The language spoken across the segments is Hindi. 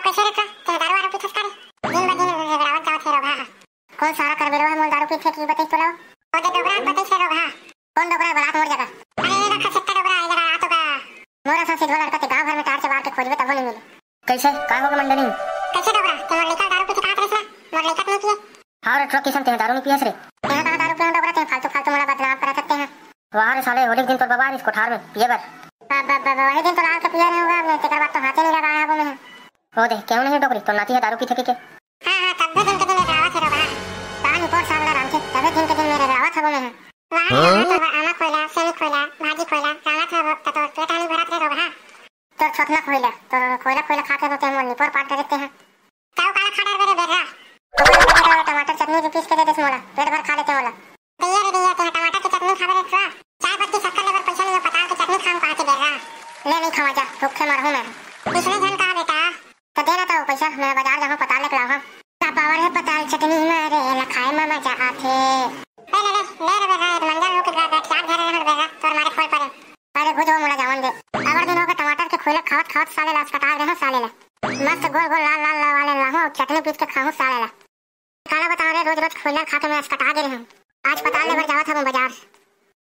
कैसे रे ते दारू वारू पीथस करे दिन ब दिन रावत जावत है रोगा कौन सारा कर बेरो है मोल दारू पीथे की बताई तोला ओ दे डोबरा बताई छे रोगा कौन डोबरा बलात मोर जगह अरे ये रखा छत्ता डोबरा इधर आ तो का मोरा सा सिद्धवा लड़का ते गांव भर में तार से बाहर के खोजबे तब नहीं मिले कैसे का होगा मंडली कैसे डोबरा ते मोर लड़का दारू पीथे कात रेसना मोर लड़का नहीं पिए हां रे ट्रक किसन ते दारू नहीं पियस रे यहां का दारू पिए डोबरा ते फालतू फालतू मोला बदनाम करा सकते हैं वाह रे साले होली दिन पर बाबा इस कोठार में पिए बर वही दिन तो लाल का पिया नहीं होगा मैं तेरा बात तो हाथ ही नहीं लगाया वो मैं ओ दे क्यों नहीं डोकरी तो नाती है दारू पीथे के हां तब दिन के दिन रावत है रोगा पानी पोर सामने राम थे तब दिन के दिन मेरे रावत है वो मैं वहां तो आना खोला सेनी खोला भाजी खोला रावत है तो पेट आनी भरत रे रोगा तो छोटना खोला तो खोला खा के तो ते मोल निपर पाट देते हैं ताऊ काला खाड़ा मेरे बेरा टमाटर चटनी भी पीस के दे दे मोला पेट भर खा लेते मोला दैया ते टमाटर की चटनी खावे रे चाय पत्ती शक्कर लेकर पैसा नहीं पता के चटनी खाऊं कहां से दे रहा ले नहीं खावा जा भूखे मर हूं मैं इसने धन कहा बेटा तो देना तो पैसा मैं बाजार जाऊं पता लेके लाऊं का पावर है पताल चटनी मारे ला खाए मामा जा आथे ले रे बेटा मंगल हो के बैठ यार घर रहन बेटा तोर मारे खोल पर अरे गुजो मोला जावन दे अगर दिनों के टमाटर के खोले खावत साले ला कटा रहे साले ला मस्त गोल गोल लाल लाल वाले लाहू चटनी पीस के खाऊं साले ला काला बता रहे रोज खोला खा के मैं कटा दे रही हूं आज पता ले जावा था बाजार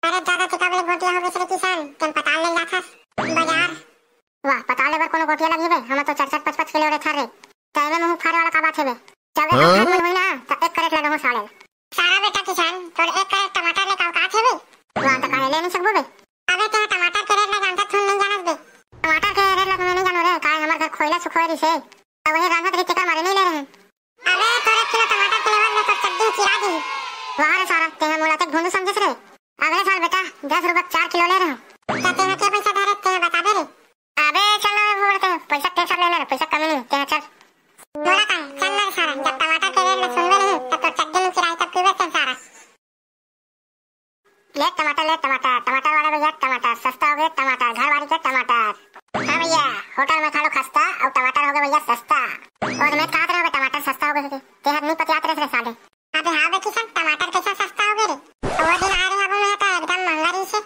अरे ज्यादा चिकाबले गोटिया हो गई किसान तुम पताल ले जाथा बाजार वाह पताल लेबर कोनो गोटिया लगी बे हम तो 4-5 किलो रे थारे टाइम में मुंह फाड़े वाला का बात है बे जब एक मन होइना त एक करेट ले दो साले सारा बेटा किसान तोर एक करेट टमाटर ले का है बे वाह त काहे ले नहीं सकबो बे अबे ते टमाटर के रेट ले जानता तुम नहीं जानत बे टमाटर के रेट ले मैं नहीं जानो रे काहे हमर घर खोइला सुखोरी से अब वही रांधत रे टिका मारे नहीं ले रहे अबे तोरे किलो टमाटर के लेवल में तो चड्डी चिरा दी वाह रे सारा ते मोला तक भूंडू समझस रे अगले साल बेटा 10 रुपए 4 किलो ले रहा हूं तो तेरे के पैसा दे रहे बता दे रे अबे चलो बोलते पैसा कैसा ले ले पैसा कम नहीं ते चल बोला का चल ना सारा जब टमाटर के रेट में सुनबे नहीं तब तो चड्डी में किराए तक पीबे चल सारा ले टमाटर वाला भैया टमाटर सस्ता हो गया टमाटर घर वाली के टमाटर हां भैया होटल में खा लो खस्ता और टमाटर हो गया भैया सस्ता और मैं कहा रहा टमाटर सस्ता हो गया ते हद नहीं पतियात रे साले अबे हां बे किसान टमाटर कैसा सस्ता हो गया रे वो दिन आ रहे अब मैं तो एकदम महंगा रही से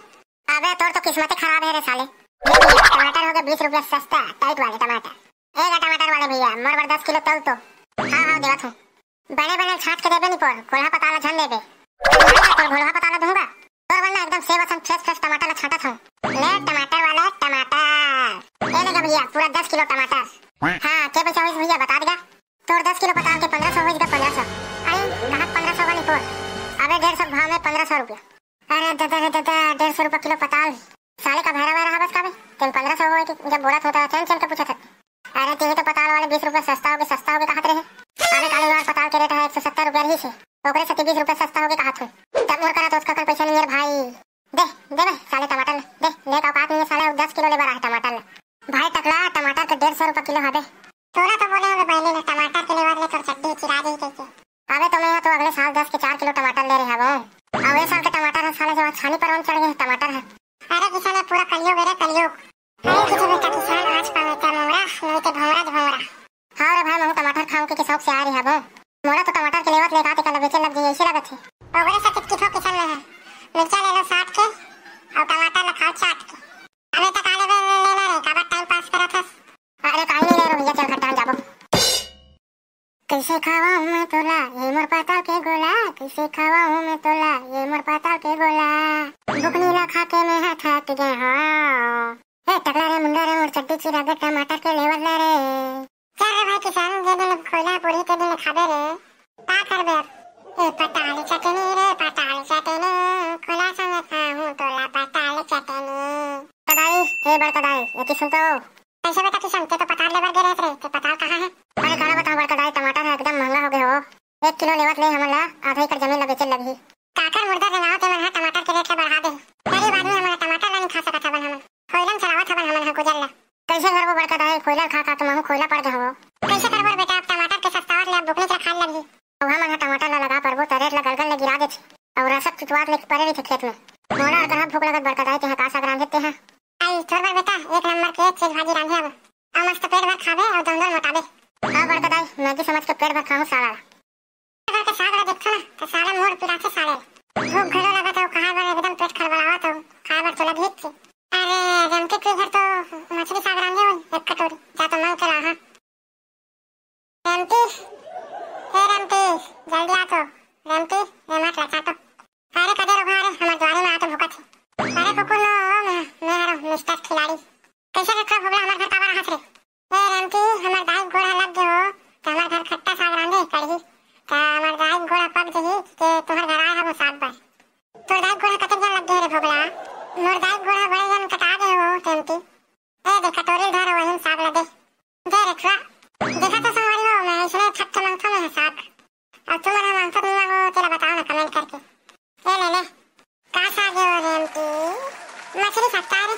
अबे तोर तो किस्मत खराब है रे साले टमाटर हो गया 20 रुपए सस्ता टाइट वाले टमाटर एक टमाटर वाले भैया मोर बर 10 किलो तल तो हां देवत हूं बने छाट के देबे नहीं पर कोल्हा पताला झन देबे तो घोड़ा पताला दूंगा और वरना एकदम सेव सन फ्रेश टमाटर ला छाटा था ले टमाटर वाला टमाटर ले लेगा भैया पूरा 10 किलो टमाटर हां के पैसा होइस भैया बता देगा तोर 10 किलो पताल के 1500 होइस का 1500 आई कहां 1500 वाली पर अबे 150 भाव में 1500 रुपया अरे दादा 150 रुपया किलो पताल साले का भैरा भैरा हबस का बे तुम 1500 हो कि जब बोला था चल के पूछा था अरे तेरे तो पताल वाले 20 रुपया सस्ता हो गया कहां रे अरे काले वाला पताल के रेट है 170 रुपया ही से ओकरे से 20 रुपया सस्ता हो गया कहां थे तब मोर करा तो उसका कर पैसा नहीं है भाई दे दे बे साले टमाटर दे ले का बात नहीं साले 10 किलो ले बरा टमाटर भाई टकला टमाटर के 150 रुपया किलो हबे तोरा तो बोले होगे पहले टमाटर के लेवर ले कर चड्डी चिरा दी कैसे अबे तो मैं तो अगले साल 10 के 4 किलो टमाटर ले रहे हूं अब ये साल के टमाटर साले जो छानी पर चढ़ गए टमाटर है अरे किसान पूरा कलियोग है रे कलियोग अरे किसी बेटा किसान आज पावे का मोरा नहीं तो भौरा हां रे भाई मैं टमाटर खाऊं के शौक से आ रही है मोरा तो टमाटर के लेवत लेके आते कल बेचे लग गई ऐसे लगत है और बड़े सा किटकी ठोक किसान है मिर्चा ले लो 60 के और टमाटर ला खाओ 60 के अबे तक आले ले रे का बात टाइम पास करा था अरे काहे नहीं ले रो भैया चल खट्टा जाबो कैसे खावाऊं मैं तोला ये मोर पाताल के गोला कैसे खावाऊं मैं तोला ये मोर पाताल के गोला बुकनीला खा के मैं थक गए हां ए टकला रे मुंडा रे मोर चट्टी चिरा के टमाटर के लेवल ले रे चल रे भाई किसान दे दिन खोला पूरी के दिन खाबे रे का करबे ए पताल चटनी खोला संग खाऊं तोला पताल चटनी कदाई ए बड़ कदाई ये सुन तो ऐसा बेटा किसान के तो पताल लेवर दे रहे थे पताल कहां है अरे खाना बता बड़ कदाई टमाटर है एकदम महंगा हो गया हो 1 किलो लेवत ले हमला आधा एकड़ जमीन ला बेचल लगी काकर मुर्दा के नाव ते मन टमाटर के रेट बढ़ा दे गरीब आदमी हमारा टमाटर नहीं खा सकता बन हम खोइलम चलावत हबन हमन गुजर ला कैसे करबो बड़ कदाई खोइला खा तो महू खोइला पड़ जाओ कैसे करबो बेटा टमाटर के सस्तावत ले बुकनी के खान लगी अब हमन टमाटर ला लगा परबो त रेट ला गलगल ले गिरा दे और रसक चुटवात ले पड़े रही खेत में मोला और कहां भूख लगत बड़ कदाई ते का साग रांधते हैं आई छोड़ बेटा एक नंबर के चीज भाजी रांधे अब मस्त पेट भर खाबे और दंदल मोटाबे हां बड़ कदाई मैगी समझ के पेट भर खाऊं साला अगर के साग ला देखो ना तो साला मोर पिरा से साले भूख घरो लगा तो कहां बड़ एकदम पेट खरबड़ावा तो खाए बर चला भेज अरे जमके के घर तो मछली साग रांधे हो एक कटोरी जा तो मांग के ला हां जल्दी आ तो रेमती रेमाट लचा तो अरे कदे रोगा रे हमार द्वारे में आ तो भूखत अरे कुकुर नो मैं हरो मिस्टर खिलाड़ी कैसे रखा होगला हमार घर कावा रहत रे ए रेमती हमार दाई गोड़ा लग गयो त हमार घर खट्टा साग रांधे कड़ही त हमार दाई गोड़ा पक जही के तोहर घर आए हम साग पर तोर दाई गोड़ा कते जन लग गए रे भोगला मोर दाई गोड़ा बड़े जन कटा दे हो रेमती ए देख कटोरी धर वहीं साग लगे दे रखवा देखा तो संगवारी हो मैं इसने छक्का मांगता में साग अब तुम्हारा मांगता नहीं मांगो तेरा बताओ ना कमेंट करके ए ले ले का साग है वो रेमती मछली सकता है